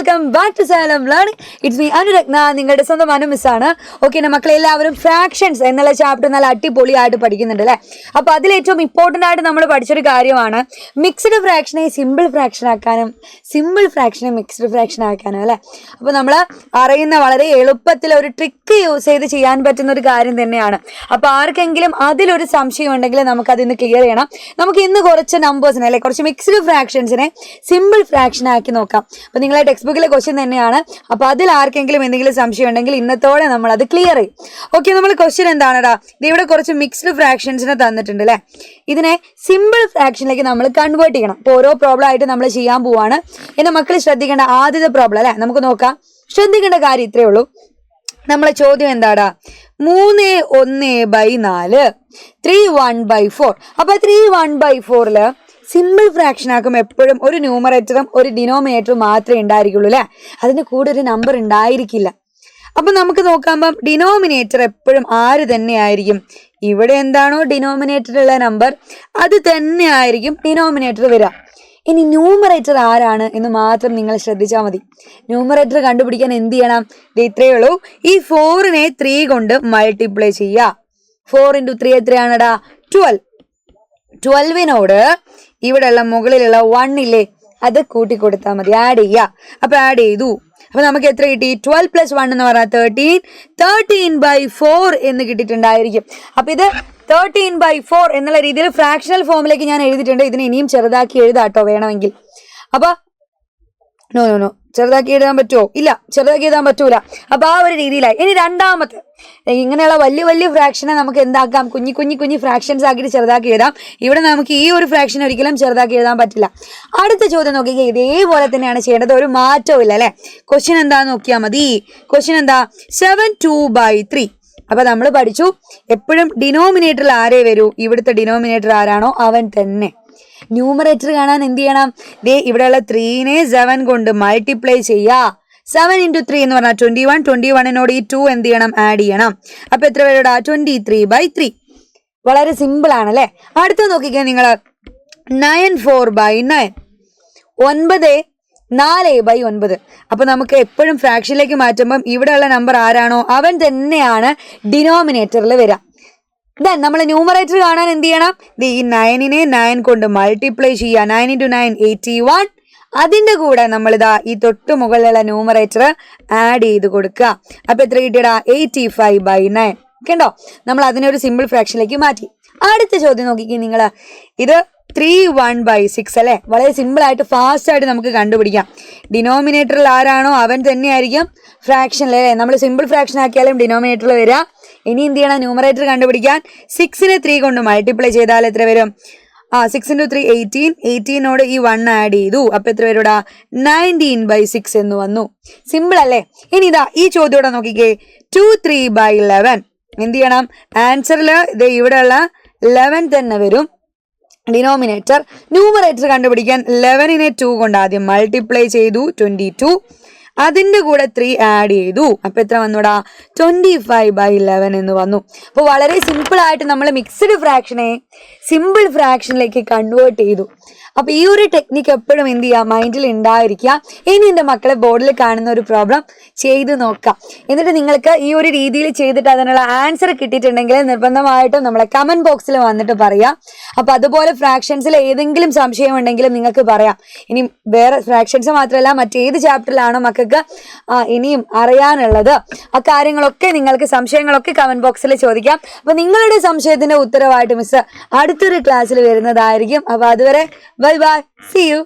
Welcome back to Xylem learning. It's me Anuratna, നിങ്ങളുടെ സ്വന്തം Anu മിസ്സാണ്. Okay, മക്കളെ എല്ലാവരും ഫ്രാക്ഷൻസ് എന്നുള്ള ചാപ്റ്റർ നല്ല അടിപൊളിയായിട്ട് പഠിക്കുന്നുണ്ട് അല്ലേ? അപ്പോൾ അതിലേറ്റവും ഇമ്പോർട്ടൻ്റ് ആയിട്ട് നമ്മൾ പഠിച്ചൊരു കാര്യമാണ് മിക്സ്ഡ് ഫ്രാക്ഷനെ സിമ്പിൾ ഫ്രാക്ഷൻ ആക്കാനും സിമ്പിൾ ഫ്രാക്ഷനെ മിക്സ്ഡ് ഫ്രാക്ഷൻ ആക്കാനും അല്ലേ? അപ്പോൾ നമ്മൾ അറിയുന്ന വളരെ എളുപ്പത്തിൽ ഒരു ട്രിക്ക് യൂസ് ചെയ്ത് ചെയ്യാൻ പറ്റുന്ന ഒരു കാര്യം തന്നെയാണ്. അപ്പോൾ ആർക്കെങ്കിലും അതിലൊരു സംശയം ഉണ്ടെങ്കിൽ നമുക്കത് ഇന്ന് ക്ലിയർ ചെയ്യണം. നമുക്ക് ഇന്ന് കുറച്ച് നമ്പേഴ്സിനെ അല്ലെ കുറച്ച് മിക്സ്ഡ് ഫ്രാക്ഷൻസിനെ സിമ്പിൾ ഫ്രാക്ഷൻ ആക്കി നോക്കാം. അപ്പോൾ നിങ്ങളെ ടെക്സ്റ്റ് ബുക്കിലെ ക്വസ്റ്റ്യൻ തന്നെയാണ്. അപ്പോൾ അതിൽ ആർക്കെങ്കിലും എന്തെങ്കിലും സംശയം ഉണ്ടെങ്കിൽ ഇന്നത്തോടെ നമ്മൾ അത് ക്ലിയർ ചെയ്യും. ഓക്കെ, നമ്മൾ ക്വസ്റ്റ്യൻ എന്താണെടാ, ഇവിടെ കുറച്ച് മിക്സ്ഡ് ഫ്രാക്ഷൻസിനെ തന്നിട്ടുണ്ട് അല്ലേ? ഇതിനെ സിമ്പിൾ ഫ്രാക്ഷനിലേക്ക് നമ്മൾ കൺവേർട്ട് ചെയ്യണം. അപ്പോൾ ഓരോ പ്രോബ്ലം ആയിട്ട് നമ്മൾ ചെയ്യാൻ പോവാണ്. എൻ്റെ മക്കൾ ശ്രദ്ധിക്കേണ്ട ആദ്യത്തെ പ്രോബ്ലം അല്ലേ, നമുക്ക് നോക്കാം. ശ്രദ്ധിക്കേണ്ട കാര്യം ഇത്രയേ ഉള്ളൂ. നമ്മളെ ചോദ്യം എന്താടാ, 3/1/4 3/1/4. അപ്പൊ 3/1/4 സിമ്പിൾ ഫ്രാക്ഷൻ ആക്കുമ്പോൾ എപ്പോഴും ഒരു ന്യൂമറേറ്ററും ഒരു ഡിനോമിനേറ്ററും മാത്രമേ ഉണ്ടായിരിക്കുള്ളൂ അല്ലേ? അതിന് കൂടെ ഒരു നമ്പർ ഉണ്ടായിരിക്കില്ല. അപ്പൊ നമുക്ക് നോക്കാമ്പം ഡിനോമിനേറ്റർ എപ്പോഴും ആര് തന്നെ ആയിരിക്കും? ഇവിടെ എന്താണോ ഡിനോമിനേറ്ററുള്ള നമ്പർ അത് തന്നെ ആയിരിക്കും ഡിനോമിനേറ്റർ വരിക. ഇനി ന്യൂമറേറ്റർ ആരാണ് എന്ന് മാത്രം നിങ്ങൾ ശ്രദ്ധിച്ചാൽ മതി. ന്യൂമറേറ്റർ കണ്ടുപിടിക്കാൻ എന്ത് ചെയ്യണം? ഇത്രയേ ഉള്ളൂ. ഈ 4നെ 3 കൊണ്ട് മൾട്ടിപ്ലൈ ചെയ്യുക. 4 × 3 എത്രയാണടാ? 12. 12നോട് ഇവിടെയുള്ള മുകളിലുള്ള 1 ഇല്ലേ, അത് കൂട്ടി കൊടുത്താൽ മതി, ആഡ് ചെയ്യുക. അപ്പൊ ആഡ് ചെയ്തു. അപ്പൊ നമുക്ക് എത്ര കിട്ടി? 12 + 1 എന്ന് പറഞ്ഞാൽ 13. 13/4 എന്ന് കിട്ടിയിട്ടുണ്ടായിരിക്കും. അപ്പൊ ഇത് 13/4 എന്നുള്ള രീതിയിൽ ഫ്രാക്ഷണൽ ഫോമിലേക്ക് ഞാൻ എഴുതിയിട്ടുണ്ട്. ഇതിനെ ഇനിയും ചെറുതാക്കി എഴുതാട്ടോ വേണമെങ്കിൽ. അപ്പൊ നോ ചെറുതാക്കി എഴുതാൻ പറ്റുമോ? ഇല്ല, ചെറുതാക്കി എഴുതാൻ പറ്റൂല. അപ്പൊ ആ ഒരു രീതിയിലായി. ഇനി രണ്ടാമത്തെ ഇങ്ങനെയുള്ള വലിയ ഫ്രാക്ഷനെ നമുക്ക് എന്താക്കാം? കുഞ്ഞി ഫ്രാക്ഷൻസ് ആക്കിയിട്ട് ചെറുതാക്കി എഴുതാം. ഇവിടെ നമുക്ക് ഈ ഒരു ഫ്രാക്ഷൻ ഒരിക്കലും ചെറുതാക്കി എഴുതാൻ പറ്റില്ല. അടുത്ത ചോദ്യം നോക്കിയാൽ ഇതേപോലെ തന്നെയാണ് ചെയ്യേണ്ടത്, ഒരു മാറ്റവും ഇല്ല അല്ലെ? ക്വസ്റ്റ്യൻ എന്താന്ന് നോക്കിയാൽ മതി. ക്വസ്റ്റ്യൻ എന്താ? 7/2/3. അപ്പൊ നമ്മൾ പഠിച്ചു എപ്പോഴും ഡിനോമിനേറ്ററിൽ ആരേ വരൂ? ഇവിടുത്തെ ഡിനോമിനേറ്റർ ആരാണോ അവൻ തന്നെ. ന്യൂമറേറ്റർ കാണാൻ എന്ത് ചെയ്യണം? ദേ ഇവിടെയുള്ള 3നെ 7 കൊണ്ട് മൾട്ടിപ്ലൈ ചെയ്യാ. 7 × 3 എന്ന് പറഞ്ഞാൽ 21. 21നോട് ഈ 2 എന്ത് ചെയ്യണം? ആഡ് ചെയ്യണം. അപ്പൊ എത്ര പേരോടാ? 23/3. വളരെ സിമ്പിൾ ആണല്ലേ? അടുത്ത നോക്കിക്കാൻ നിങ്ങൾ 9/4/9. 9/4/9. അപ്പൊ നമുക്ക് എപ്പോഴും ഫ്രാക്ഷനിലേക്ക് മാറ്റുമ്പം ഇവിടെയുള്ള നമ്പർ ആരാണോ അവൻ തന്നെയാണ് ഡിനോമിനേറ്ററിൽ വരിക. ദെൻ നമ്മൾ ന്യൂമറേറ്റർ കാണാൻ എന്ത് ചെയ്യണം? ഈ 9നെ 9 കൊണ്ട് മൾട്ടിപ്ലൈ ചെയ്യുക. 9 × 9 81. അതിന്റെ കൂടെ നമ്മളിതാ ഈ തൊട്ട് മുകളിലുള്ള ന്യൂമറേറ്റർ ആഡ് ചെയ്ത് കൊടുക്കുക. അപ്പൊ എത്ര കിട്ടിയടാ? 85/9. കേട്ടോ, നമ്മൾ അതിനെ ഒരു സിമ്പിൾ ഫ്രാക്ഷനിലേക്ക് മാറ്റി. അടുത്ത ചോദ്യം നോക്കിക്കേ നിങ്ങൾ. ഇത് 3/1/6 അല്ലെ? വളരെ സിമ്പിൾ ആയിട്ട് ഫാസ്റ്റ് ആയിട്ട് നമുക്ക് കണ്ടുപിടിക്കാം. ഡിനോമിനേറ്ററിൽ ആരാണോ അവൻ തന്നെയായിരിക്കും ഫ്രാക്ഷനിൽ അല്ലേ? നമ്മൾ സിമ്പിൾ ഫ്രാക്ഷൻ ആക്കിയാലും ഡിനോമിനേറ്ററിൽ വരിക. ഇനി എന്ത് ചെയ്യണം? ന്യൂമറേറ്റർ കണ്ടുപിടിക്കാൻ 6നെ 3 കൊണ്ട് മൾട്ടിപ്ലൈ ചെയ്താൽ എത്ര വരും? 6 × 3 18. 18നോട് ഈ 1 ആഡ് ചെയ്തു. അപ്പൊ എത്ര വരൂടാ? 19/6 എന്ന് വന്നു. സിമ്പിൾ അല്ലേ? ഇനി ഇതാ ഈ ചോദ്യം നോക്കിക്കേ. 23/11. എന്ത് ചെയ്യണം? ആൻസറിൽ ഇത് ഇവിടെയുള്ള 11 തന്നെ വരും ഡിനോമിനേറ്റർ. ന്യൂമറേറ്റർ കണ്ടുപിടിക്കാൻ 11നെ 2 കൊണ്ട് ആദ്യം മൾട്ടിപ്ലൈ ചെയ്തു. 22. അതിന്റെ കൂടെ 3 ആഡ് ചെയ്തു. അപ്പൊ എത്ര വന്നുടാ? 25/11 എന്ന് വന്നു. അപ്പോൾ വളരെ സിമ്പിൾ ആയിട്ട് നമ്മൾ മിക്സ്ഡ് ഫ്രാക്ഷനെ സിമ്പിൾ ഫ്രാക്ഷനിലേക്ക് കൺവേർട്ട് ചെയ്തു. അപ്പൊ ഈ ഒരു ടെക്നിക്ക് എപ്പോഴും എന്ത് ചെയ്യുക? മൈൻഡിൽ ഉണ്ടായിരിക്കുക. ഇനി എൻ്റെ മക്കളെ ബോർഡിൽ കാണുന്ന ഒരു പ്രോബ്ലം ചെയ്ത് നോക്കാം. എന്നിട്ട് നിങ്ങൾക്ക് ഈ ഒരു രീതിയിൽ ചെയ്തിട്ട് അതിനുള്ള ആൻസർ കിട്ടിയിട്ടുണ്ടെങ്കിൽ നിർബന്ധമായിട്ടും നമ്മളെ കമന്റ് ബോക്സിൽ വന്നിട്ട് പറയാം. അപ്പൊ അതുപോലെ ഫ്രാക്ഷൻസിൽ ഏതെങ്കിലും സംശയം ഉണ്ടെങ്കിലും നിങ്ങൾക്ക് പറയാം. ഇനി വേറെ ഫ്രാക്ഷൻസ് മാത്രമല്ല മറ്റേത് ചാപ്റ്ററിലാണോ മക്കൾക്ക് ഇനിയും അറിയാനുള്ളത് ആ കാര്യങ്ങളൊക്കെ നിങ്ങൾക്ക് സംശയങ്ങളൊക്കെ കമന്റ് ബോക്സിൽ ചോദിക്കാം. അപ്പൊ നിങ്ങളുടെ സംശയത്തിന്റെ ഉത്തരവായിട്ട് മിസ് അടുത്തൊരു ക്ലാസ്സിൽ വരുന്നതായിരിക്കും. അപ്പൊ അതുവരെ ബൈ ബൈ, സീ യു.